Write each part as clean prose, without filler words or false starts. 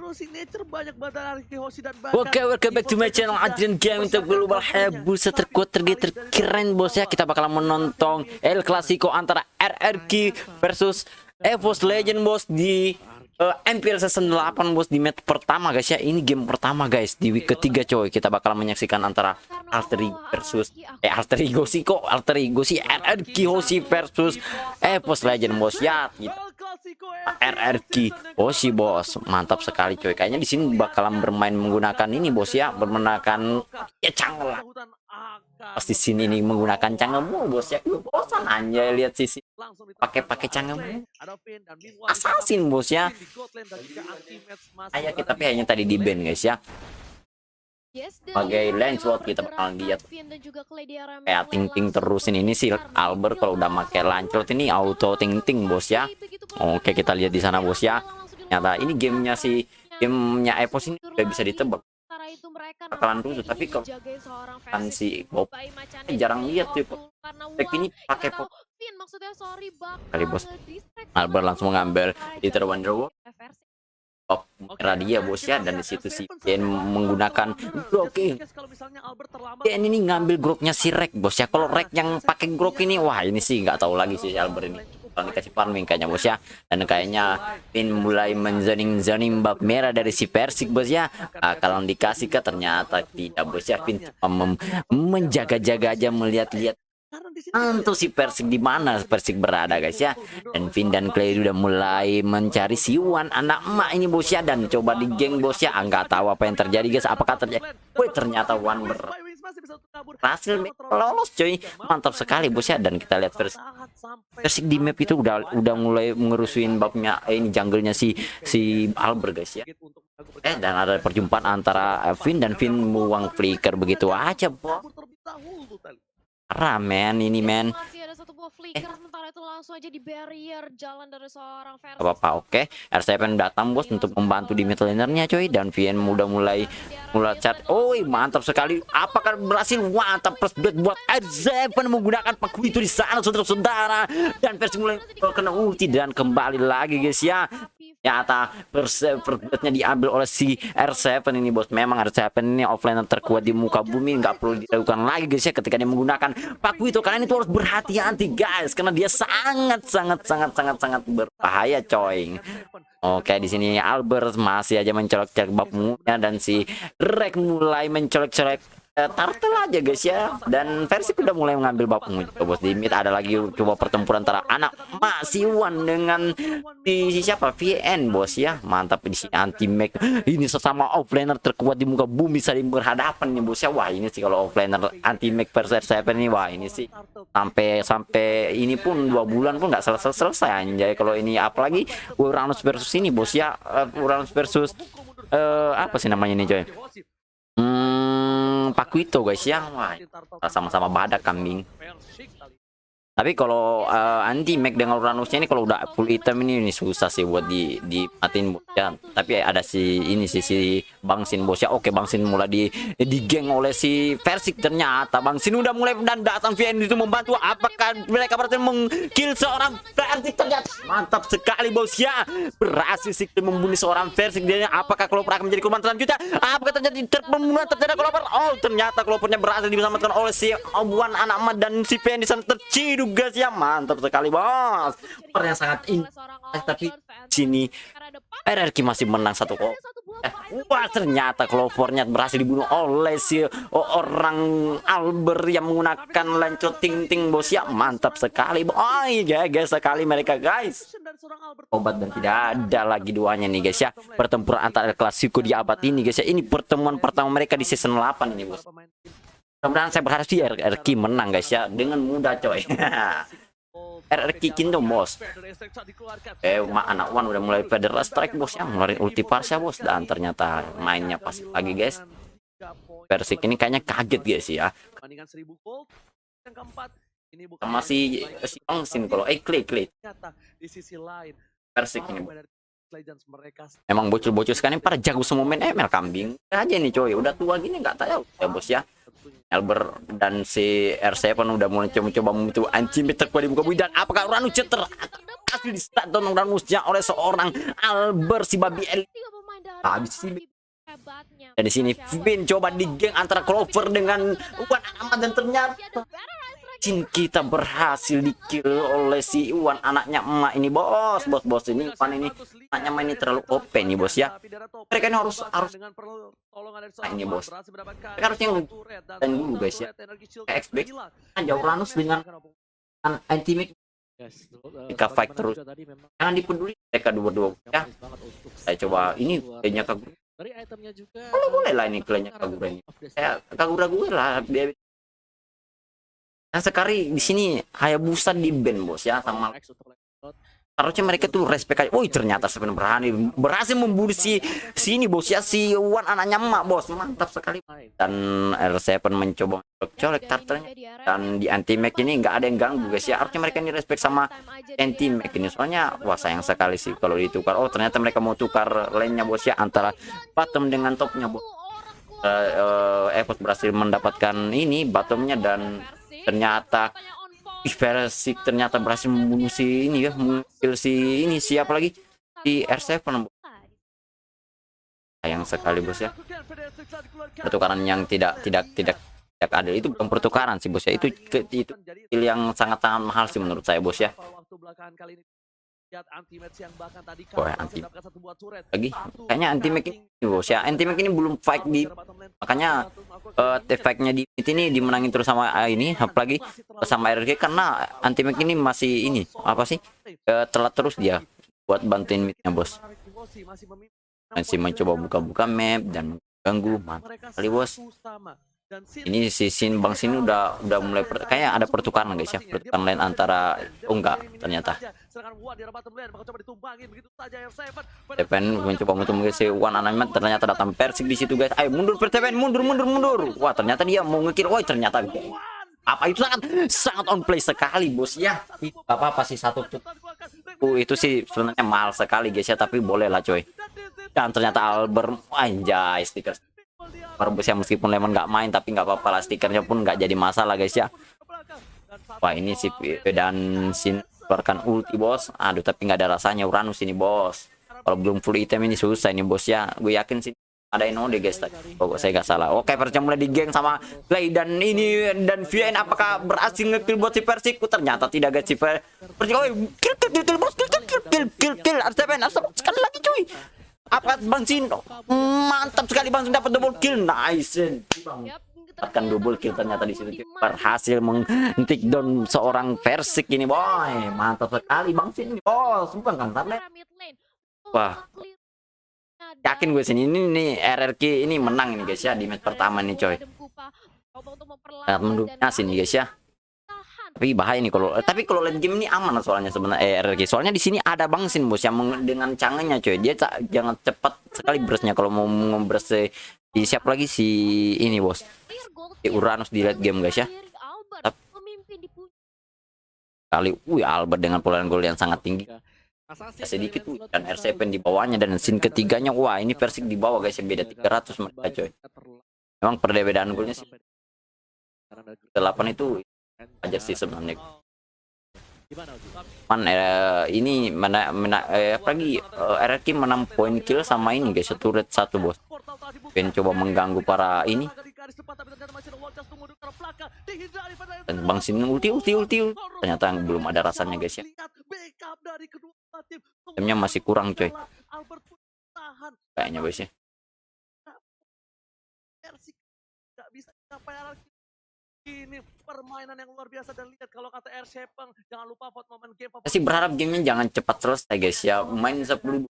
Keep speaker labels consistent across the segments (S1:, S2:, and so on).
S1: Lalu signature banyak banget dari Hoshi dan
S2: Oke, welcome back to my channel Adrian Game untuk global Hayabusa terkuat terkeren bos ya. Kita bakalan menonton El Clasico antara RRQ versus EVOS Legend bos di MPL Season 8 bos, di match pertama guys ya. Ini game pertama guys di week ketiga coy. Kita bakalan menyaksikan antara Alter Ego versus Alter Ego sih RRQ Hoshi versus EVOS Legend bos ya. RRQ Hoshi bos, mantap sekali coy. Kayaknya di sini bakalan bermain menggunakan ini bos ya, menggunakan ya canggel lah. Pasti sini nih menggunakan canggemu bos ya. Bosan aja lihat sisi pakai canggemu. Assassin bos ya. Ayo kita tapi hanya tadi di ban guys ya. Sebagai Lancelot kita bakal lihat kayak ting terusin ini sih Albert kalau udah pakai Lancelot ini auto ting bos ya. Oke kita lihat di sana bos ya. Ternyata ini gamenya EVOS ini udah bisa ditebak. Bakalan rusuh tapi kalau kan si Bob jarang lihat tuh deck ini pakai pop kali bos. Albert langsung mengambil Liter Wonderwall merah dia bos ya, dan disitu si Ken menggunakan Grok. Ken ini ngambil Groknya si Rek bos ya. Kalau Rek yang pakai Grok ini wah ini sih nggak tahu lagi sih Albert ini kalau dikasih farming kayaknya bos ya. Dan kayaknya Pin mulai menzoning bab merah dari si Persik bos ya. Kalau dikasih ke ternyata tidak bos ya. Pin menjaga-jaga aja melihat-lihat untuk si Persik di mana Persik berada guys ya. Dan Vin dan Clay udah mulai mencari si Wan anak emak ini bos ya, dan coba di geng bos ya. Nggak tahu apa yang terjadi guys. Apakah terjadi? Wih ternyata Wan berhasil lolos coy. Mantap sekali bos ya. Dan kita lihat Persik di map itu udah mulai ngerusuin babnya ini jungle-nya si Albert guys ya. Dan ada perjumpaan antara Vin dan Vin buang flicker begitu aja bos. Ramen ini men. Apa-apa oke. R7 datang bos untuk membantu di mid lanernya coy. Dan Vien udah mulai chat. Oi mantap sekali. Apakah berhasil? Mantap plus blood buat R7 menggunakan paku itu di sana saudara-saudara. Dan versi mulai kena ulti dan kembali lagi guys ya. Nyata perberatnya diambil oleh si R7 ini bos. Memang R7 ini offliner terkuat di muka bumi, nggak perlu dilakukan lagi guys ya ketika dia menggunakan paku itu. Kalian itu harus berhati-hati guys karena dia sangat berbahaya coy. Oke di sini Albert masih aja mencolok-colok babmunya, dan si Rek mulai mencolok-colok turtle aja guys ya. Dan versi udah mulai mengambil babmu bos. Di mid ada lagi coba pertempuran antara anak mak si Wan dengan si siapa VN bos ya. Mantap di sini anti mech ini sesama offlaner terkuat di muka bumi saling berhadapan nih bos ya. Wah ini sih kalau offlaner anti mech versus R7 ini wah ini sih sampai ini pun 2 bulan pun nggak selesai anjay kalau ini. Apalagi Uranus versus ini bos ya. Uranus versus apa sih namanya ini coy, paku itu guys ya. Wah sama-sama badak kambing. Tapi kalau anti mech dengan Uranusnya ini kalau udah full item ini susah sih buat dimatiin bos ya. Tapi ada si Bangsin bos ya. Oke Bangsin mulai digeng oleh si Persik. Ternyata Bangsin udah mulai dan datang VN itu membantu. Apakah mereka berhasil mengkill seorang Persik? Ternyata mantap sekali bos ya. Berhasil sih membunuh seorang Persik. Dia apakah Clover akan menjadi korban selanjutnya? Apakah terjadi pembunuhan terjadi Clover? Oh ternyata Clovernya berhasil diselamatkan oleh si Obuan anak Ahmad, dan si VN di sana terciduk guys ya. Mantap sekali bos. Yang sangat tapi sini RRQ masih menang 1-0. Wah ternyata Clovernya berhasil dibunuh oleh si orang Albert yang menggunakan Lancelot ting bos ya. Mantap sekali boy guys sekali mereka guys. Obat dan tidak ada lagi duanya nih guys ya. Pertempuran antara El Clasico di abad ini guys ya. Ini pertemuan pertama mereka di season 8 ini bos. Mudah-mudahan saya berharap sih RRQ menang guys ya dengan mudah coy. RRQ Kingdom bos. Anak Wan udah mulai Federal Strike bos ya, ngeluarin ulti Parsha bos. Dan ternyata mainnya pas lagi guys. Persik ini kayaknya kaget guys ya. Masih si Bangsin kalau Clay. Persik ini emang bocil-bocil sekarang pada jago semua main ML kambing aja nih coy. Udah tua gini nggak tahu ya bos ya. Albert dan si R7 udah mulai coba membentuk anti meter di muka bumi. Dan apakah Uranus terhasil di start down Uranusnya oleh seorang Albert si babi Habis sih. Dan di sini Vin coba digeng antara Clover dengan Wan Amat dan ternyata kita berhasil di-kill oleh si Iwan anaknya emak ini bos ini Iwan ini anaknya emak ini terlalu OP nih bos ya. Mereka ini harus ini bos. Mereka harusnya dan dulu guys ya. Kayak jauh Ranus dengan anti-mech jika fight terus jangan dipeduli mereka dua-dua ya. Saya coba ini kayaknya Kagura
S3: dari itemnya juga.
S2: Boleh lah ini kayaknya Kagura ini. Saya Kagura gue lah dia. Nah sekali di sini Hayabusa di band bos ya sama harusnya mereka tuh respect aja. Woi ternyata sebenarnya berhasil membunuh si sini bos ya si Wan anaknya emak bos mantap sekali. Dan R7 mencoba colek tarternya dan di anti-mech ini nggak ada yang ganggu guys ya. Harusnya mereka ini respect sama anti-mech ini soalnya wah sayang sekali sih kalau ditukar. Oh ternyata mereka mau tukar lane-nya bos ya antara bottom dengan topnya bos. Evos berhasil mendapatkan ini bottomnya dan ternyata Persik ternyata berhasil membunuh si ini ya, mengambil si ini siapa lagi di R7 sayang sekali bos ya. Pertukaran yang tidak adil itu bukan pertukaran sih bos ya, itu yang sangat mahal sih menurut saya bos ya. Wah, anti lagi kayaknya anti-mech ini bos ya, anti-mech ini belum fight di makanya efeknya di ini dimenangin terus sama ini apalagi sama RG karena anti-mech ini masih ini apa sih telat terus dia buat bantuin midnya bos, masih mencoba buka-buka map dan ganggu mantap kali bos. Ini si Bang Sin udah mulai kayak ada pertukaran guys ya, pertukaran lain antara enggak ternyata Tepen mencoba untuk si Wan Anamet ternyata datang Persik di situ guys. Ayo mundur Tepen mundur. Wah ternyata dia mau ngekill. Woi ternyata apa itu sangat on play sekali bos ya. Apa sih satu tuh itu sih sebenarnya mahal sekali guys ya, tapi boleh lah coy. Dan ternyata Albert anjay stiker baru bos ya, meskipun Lemon nggak main tapi nggak apa-apa lah, stikernya pun nggak jadi masalah guys ya. Wah ini si dan Sin keluarkan ulti bos, aduh tapi nggak ada rasanya Uranus ini bos. Kalau belum full item ini susah ini bos ya, gue yakin sih ada Inode guys. Oh saya nggak salah. Oke Persik mulai digeng sama Clay dan ini dan VN apakah berhasil ngekill buat si Persik? Ternyata tidak guys, si Persik kill bos, kill sekali lagi cuy. Apa Bang Sin? Mantap sekali Bang Sin dapat double kill. Nice. Dapatkan double kill ternyata di situ berhasil mentik down seorang Persik ini boy. Mantap sekali Bang Sin ini bos. Bukan kan tablet. Wah. Yakin gue sini ini RRQ ini menang ini guys ya di match pertama nih coy. Sangat mendominasi nih guys ya. Tapi bahaya nih kalau late game ini aman soalnya sebenarnya RRQ. Soalnya di sini ada Bang Sin bos yang dengan canggihnya coy. Dia jangan cepat sekali burstnya kalau mau ngeburst di siap lagi si ini bos. Si Uranus di late game guys ya. Kali Albert dengan perolehan gol yang sangat tinggi. Sedikit dan R7 di bawahnya dan Sin ketiganya wah ini Persik di bawah guys ya, beda 300 mereka coy. Memang perbedaan golnya sih 8 itu aja sih sebenarnya. Ini apalagi RRQ menang poin kill sama ini guys, turret 1 bos. Pengen coba mengganggu para ini. Dan Bang Sin ulti ternyata belum ada rasanya guys ya. Timnya masih kurang coy. Kayaknya guys ya.
S1: Ini permainan yang luar biasa dan lihat kalau kata R7 jangan lupa vote momen game.
S2: Saya sih berharap gamenya jangan cepat selesai guys ya, main 10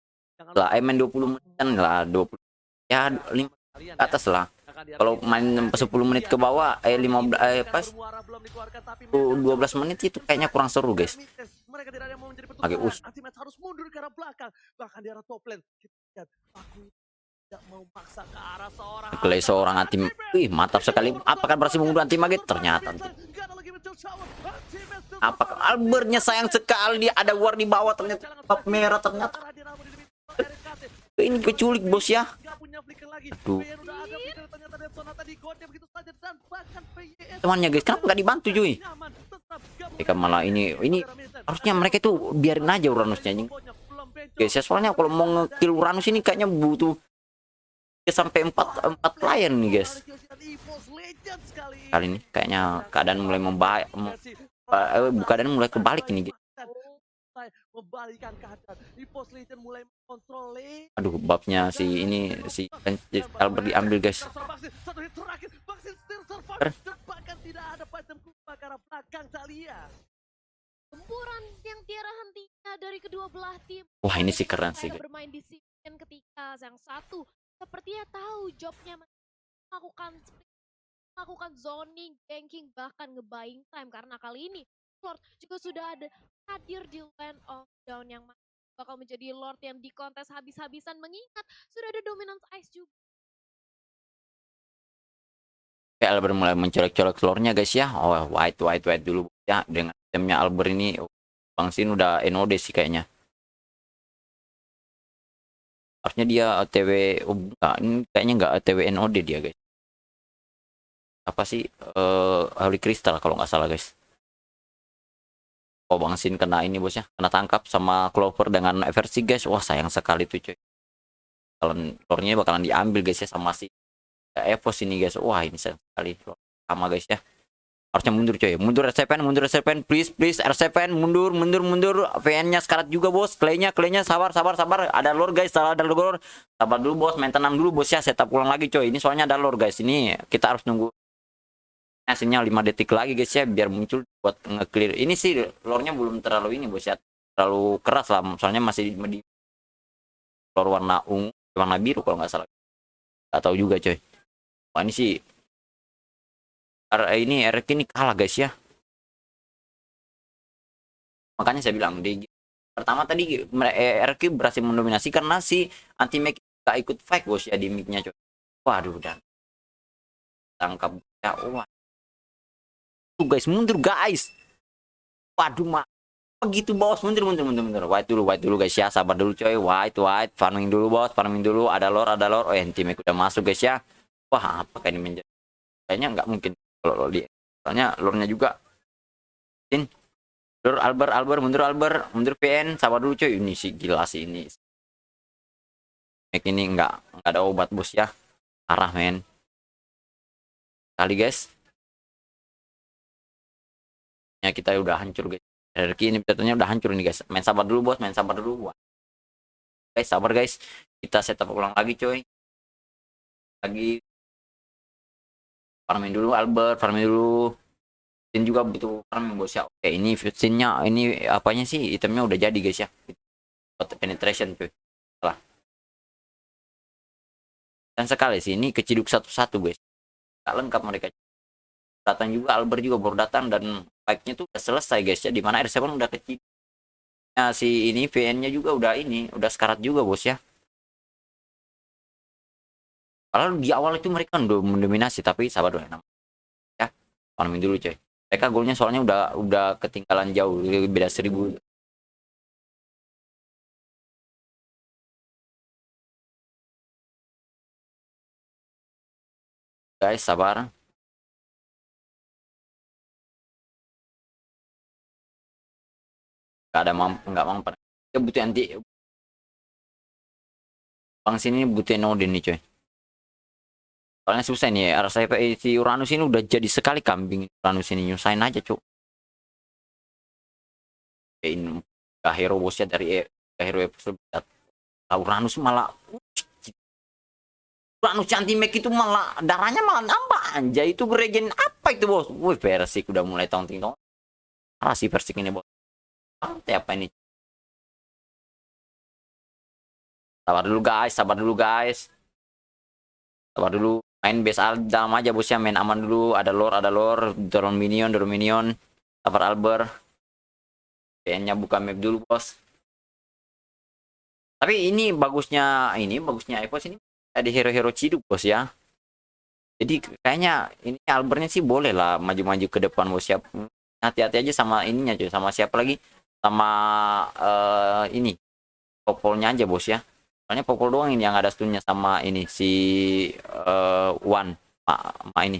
S2: lah, main 20 menit lah, 20 ya 5 ke atas lah. Kalau main 10 menit ke bawah 15 pas 12 menit itu kayaknya kurang seru guys. Oke
S1: harus mundur ke arah belakang, bahkan di arah top lane. Tidak mau paksa ke arah
S2: seorang anti. Wih mantap sekali. Apakah berhasil membunuh anti magnet? Ternyata apakah Albertnya sayang sekali, ada war di bawah ternyata bab merah ternyata. Ini keculik bos ya. Aduh. Temannya guys kenapa nggak dibantu cuy? Mereka malah ini harusnya mereka itu biarin aja Uranusnya. guys ya, soalnya kalau mau nge-kill Uranus ini kayaknya butuh 3 sampai 4 player nih guys. Kali ini kayaknya keadaan mulai membaik, keadaan mulai kebalik ini guys.
S1: Membalikan keadaan. EVOS Legend mulai kontrol.
S2: Aduh, babnya si ini si Albert diambil guys.
S1: Satu hit terakhir, Baxi still survive. Bahkan tidak ada Phantom Kupa karena belakang Thalia.
S3: Tempuran yang tiada hentinya dari kedua belah tim.
S2: Wah, ini sih keren sih.
S3: Bermain di sini ketika yang satu sepertinya tahu jobnya melakukan zoning, ganking, bahkan nge-buying time, karena kali ini Lord juga sudah ada hadir di Land of Dawn yang bakal menjadi Lord yang dikontes habis-habisan, mengingat sudah ada Dominance Ice juga.
S2: Oke, Albert mulai mencolek-colek floornya guys ya. Oh, white dulu ya. Dengan timnya Albert ini Bang Sin udah NOD sih kayaknya. Harusnya dia OTW, enggak, ini kayaknya enggak OTW NOD dia guys. Apa sih Holy Crystal kalau nggak salah guys. Oh, Bang Sin kena ini bosnya, kena tangkap sama Clover dengan eversi guys. Wah, sayang sekali tuh coy. Floornya bakalan diambil guys ya sama si EVOS ini guys. Wah, ini sayang sekali sama guys ya. Harusnya mundur coy. Mundur R7, please R7, mundur. VN-nya sekarat juga bos. Clay-nya sabar. Ada lore guys, ada lore. Sabar dulu bos, main tenang dulu bos ya. Setup ulang lagi coy. Ini soalnya ada lore guys. Ini kita harus nunggu hasilnya 5 detik lagi guys ya, biar muncul buat nge-clear. Ini sih lore-nya belum terlalu ini bos ya. Terlalu keras lah, soalnya masih di lore warna ungu, warna biru kalau nggak salah. Nggak tahu juga coy. Wah, ini sih ini RK ini kalah guys ya. Makanya saya bilang di pertama tadi RK berhasil mendominasi karena si anti make gak ikut fight bos ya di mic-nya coy. Waduh, dan tangkap ya. Wah. Tuh guys, mundur guys. Waduh, mah begitu bos, mundur. White dulu guys ya, sabar dulu coy. White farming dulu bos, ada lore. Oh, anti make udah masuk guys ya. Wah, apakah ini menjadi, kayaknya nggak mungkin kalau di, soalnya lore-nya juga Albert mundur PN, sabar dulu coy. Ini sih gila sih ini. Make ini nggak ada obat bos ya. Arah men. Kali guys. Ya kita udah hancur guys. RK ini betulnya udah hancur nih guys. Main sabar dulu bos, Guys, sabar guys. Kita setup ulang lagi coy. Lagi farming dulu Albert, Sin juga butuh farming bos ya. Oke, ini Sinnya ini apanya sih, itemnya udah jadi guys ya. Penetration tuh. Salah. Dan sekali sih ini keciduk satu-satu guys. Gak lengkap mereka. Datang juga Albert juga baru datang dan fight-nya tuh udah selesai guys ya. Dimana R7 udah keciduk. Nah, si ini VN-nya juga udah sekarat juga bos ya. Kalau di awal itu mereka udah mendominasi, tapi sabar dulu ya. Farming dulu coy. Mereka golnya soalnya udah ketinggalan jauh, beda 1000. Guys, sabar. Nggak mampu. Dia butuh anti. Bang sini butuh Odin nih coy. Soalnya susah nih ya. Rasa si Uranus ini udah jadi sekali kambing. Uranus ini nyusahin aja cuk. Ini gak hero bosnya dari hero episode. Uranus malah Uranus cantik make itu malah darahnya malah nambah anjay. Itu regen apa itu bos? Wih, Persik udah mulai taunting. Parah sih Persik ini bos. Apa ini? Sabar dulu guys. Sabar dulu. Main base dalam aja bosnya, main aman dulu. Ada lore, dorong minion. Sabar Albert. PN-nya buka map dulu bos. Tapi ini bagusnya EVOS ini ada hero-hero ciduk bos ya. Jadi kayaknya ini Albertnya sih boleh lah maju-maju ke depan bos ya. Hati-hati aja sama ininya cuy, sama siapa lagi? Sama ini Popolnya aja bos ya. Soalnya Popol doang ini yang ada stunnya sama ini si Wan ma ini.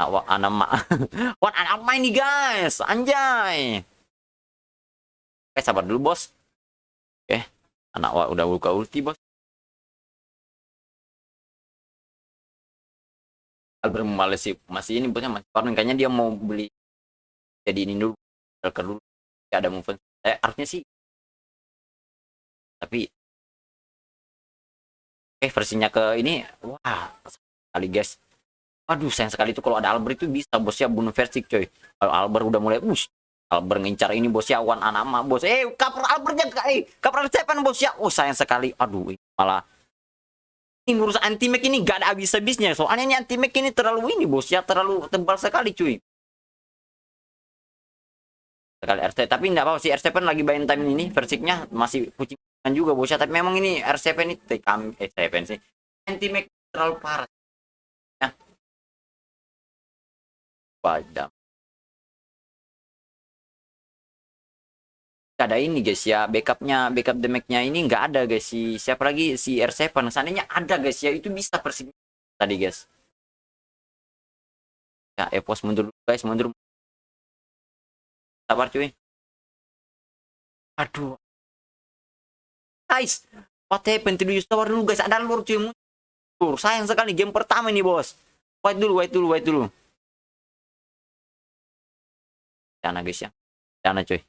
S2: Wan anak ini guys, anjay. Oke, sabar dulu bos. Oke, Anak udah buka ulti bos. Albert males sih, masih ini bosnya masih farming, kayaknya dia mau beli jadi ini dulu, Shulker dulu. Gak ada movement. Artinya sih. Tapi versinya ke ini, wah kali guys. Aduh sayang sekali tuh kalau ada Albert itu bisa bos ya bunuh Versik coy. Kalau Albert udah mulai Albert ngincar ini bos ya, Wan Anama bos. Cover Albertnya cover Seven bos ya. Oh sayang sekali. Aduh malah ini ngurus anti mech ini gak ada habis-habisnya. Soalnya ini anti mech ini terlalu ini bos ya, terlalu tebal sekali cuy. Sekali RT, tapi enggak apa sih, R7 lagi buying time ini Versiknya masih kucingan juga bos ya. Tapi memang ini R7 ini R7 sih anti mech terlalu parah ya. Padam ada ini guys ya, backup damage-nya ini nggak ada guys. Siapa lagi si R7, seandainya ada guys ya, itu bisa Persik tadi guys ya. Epos mundur guys, mundur, sabar cuy. Aduh guys, what happened to you? Sabar dulu guys, ada lur cuy, mundur. Sayang sekali game pertama ini bos. Wait dulu sana guys ya, sana cuy.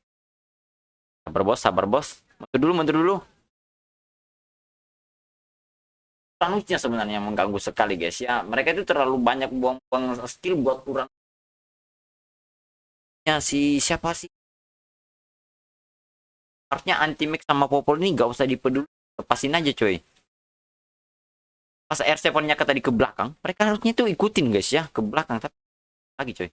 S2: Sabar bos, mundur dulu. Ranusnya sebenarnya mengganggu sekali guys ya. Mereka itu terlalu banyak buang-buang skill buat kurang ya. Siapa sih, harusnya anti mech sama popol ini gak usah dipeduli, lepasin aja coy. Pas R7-nya tadi ke belakang, mereka harusnya tuh ikutin guys ya ke belakang, tapi lagi coy.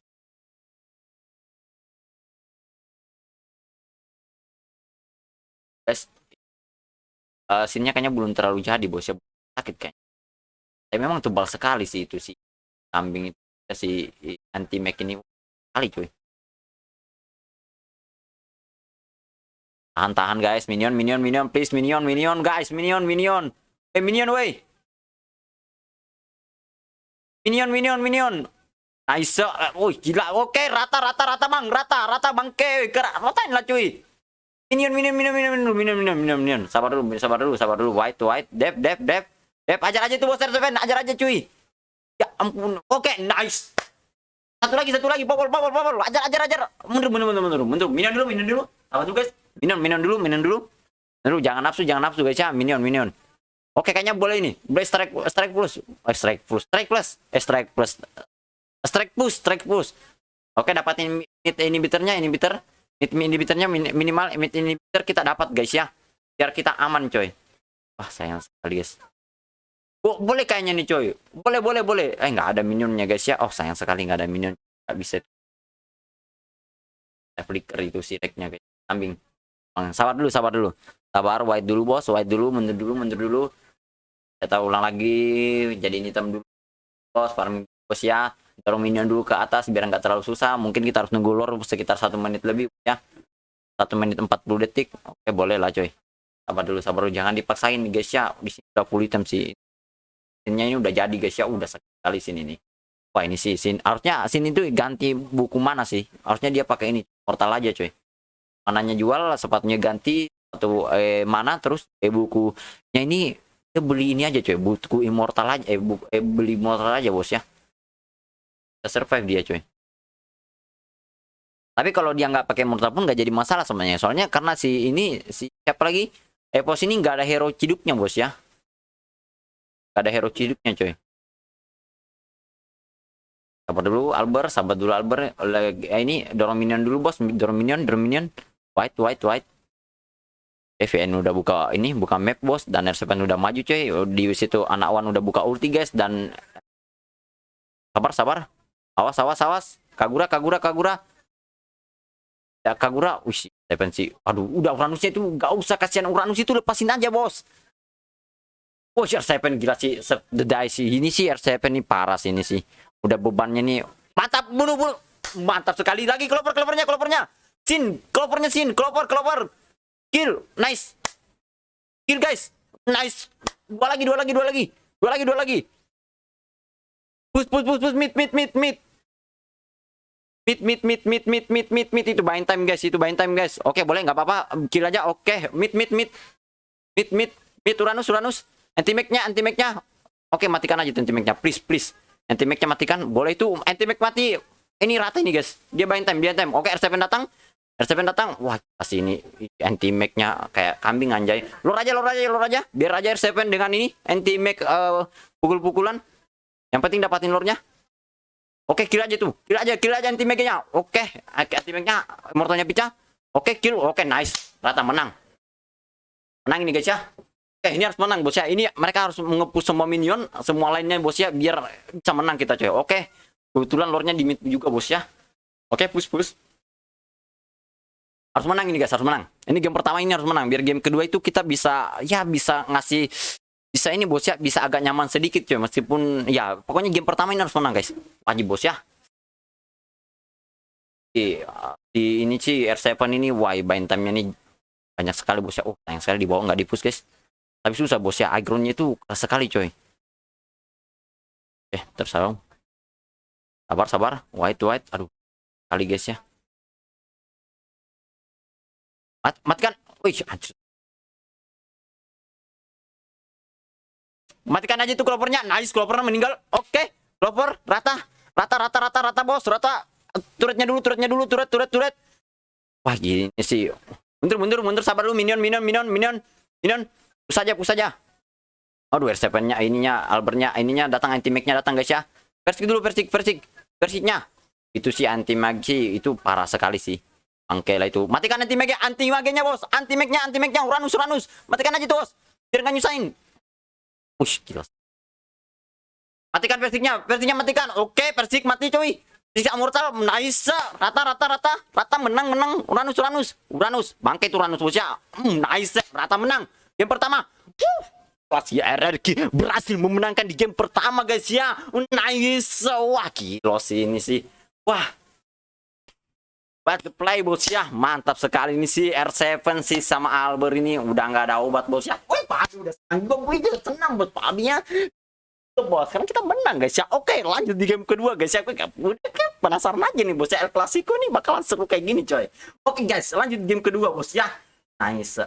S2: Guys, scene-nya kayaknya belum terlalu jadi bos ya, sakit kayaknya. Tapi memang tebal sekali sih itu sih kambing itu, si anti mech ini kali cuy. Tahan guys, minion please, minion guys, minion minion wey, minion nice. Oh gila, oke, rata bang, rata bangke, ratain lah cuy. Minion. Sabar dulu. White. Dep. Ajar aja tuh bos R7, ajar aja cuy. Ya ampun. Oke, nice. Satu lagi. Popol. Ajar. Mundur. Minion dulu. Apa tuh guys? Minion dulu. Jangan nafsu guys ya. Minion. Oke, kayaknya boleh ini. Boleh strike push. Oke, dapatin inhibitor. Inhibitornya minimal, inhibitor kita dapat guys ya, biar kita aman coy. Wah sayang sekali guys. Boleh kayaknya nih coy, boleh. Nggak ada minionnya guys ya. Oh sayang sekali nggak ada minion, nggak bisa. Flicker itu si reknya guys, kambing. Sabar dulu. White dulu bos, mundur dulu. Kita ulang lagi, jadi hitam dulu bos, farming bos ya. Taruh minion dulu ke atas biar nggak terlalu susah. Mungkin kita harus nunggu lore sekitar 1 menit lebih ya, 1 menit 40 detik. Oke boleh lah coy. Sabar dulu, jangan dipaksain guys ya. Di sini udah full item sih, scene-nya ini udah jadi guys ya, udah sekali scene ini. Wah ini sih scene, harusnya scene itu ganti buku mana sih, harusnya dia pakai ini portal aja coy. Mananya jual, sepatunya ganti atau mana, terus bukunya ini dia beli ini aja coy, buku immortal aja, beli immortal aja bos ya. Survive dia coy. Tapi kalau dia nggak pakai mortal pun nggak jadi masalah sebenarnya, soalnya karena si siapa lagi, Epos ini nggak ada hero ciduknya bos ya, nggak ada hero ciduknya coy. Sabar dulu Albert. Ini dorong minion dulu bos, dorong minion. White. EVN udah buka map bos, dan R7 udah maju coy. Di situ anak Wan udah buka ulti guys, dan sabar. Awas. Kagura. Ya Kagura, defensi. Aduh, udah Uranusnya itu nggak usah, kasihan Uranus itu, lepasin aja bos. Oh si R7 gila sih, the dice ini sih R7 ini parah sih ini sih. Udah bebannya nih, mantap, bunuh. Mantap sekali lagi, clovernya. Clover. Kill, nice. Kill guys, nice. Dua lagi. Push, mid. Itu buying time guys. Oke boleh, nggak apa-apa, kill aja. Oke, mid. Mid Uranus. Anti-mag-nya. Oke, matikan aja tuh anti-mag-nya, please. Anti-mag-nya matikan. Boleh itu anti-mag mati. Ini rata ini guys. Dia buying time. Oke, R7 datang. Wah, pasti ini anti-mag-nya kayak kambing anjay. Lor aja. Biar aja R7 dengan ini anti-mag pukul-pukulan. Yang penting dapatin lornya. Oke, kill aja anti-mag-nya. Oke, anti-mag-nya mortalnya pecah. Oke, kill. Oke, nice. Rata menang. Menang ini guys ya. Oke, ini harus menang bos ya. Ini mereka harus nge-push semua minion, semua lainnya bos ya, biar bisa menang kita coy. Oke. Kebetulan lore-nya di mid juga bos ya. Oke, push. Harus menang ini guys, harus menang. Ini game pertama ini harus menang, biar game kedua itu kita bisa ngasih ini bos ya, bisa agak nyaman sedikit coy, meskipun ya pokoknya game pertama ini harus menang guys. Wajib bos ya. Di ini sih R7 ini buying time-nya nih banyak sekali bos ya. Oh, sayang sekali di bawah nggak di-push guys. Tapi susah bos ya, agronya itu keras sekali coy. Tersaung. Sabar. White. Aduh. Kali guys ya. Matikan. Wih, anjir. Matikan aja tuh Clovernya. Nice, Clovernya meninggal. Oke, Clover rata bos, rata. Turretnya dulu. Wah, gini sih. Mundur, sabar dulu minion. Push aja. Aduh, R7-nya ininya, Albertnya ininya datang, anti-mag-nya datang guys ya. Versiknya. Itu sih anti-mag sih, itu parah sekali sih. Bangke lah itu. Matikan anti-mag-nya bos. Anti-mag-nya Uranus. Matikan aja tuh bos. Biar nggak nyusahin. Gila. Matikan versiknya matikan. Oke, persik mati coy. Persik Immortal nice. Rata menang. Uranus. Bangke itu Uranus bos ya. Nice. Rata menang. Game pertama. Kelas ya, RRQ berhasil memenangkan di game pertama guys ya. Nice. Wah, gila sih ini sih. Wah. Bad play bos ya. Mantap sekali ini sih R7 sih sama Albert ini udah nggak ada obat bos ya. Wih, Pak udah senang buat Pabinya. Bos, sekarang kita menang guys ya. Oke, lanjut di game kedua guys ya. Udah penasaran aja nih bos ya, El Clasico nih bakalan seru kayak gini coy. Oke guys, lanjut game kedua bos ya. Nice.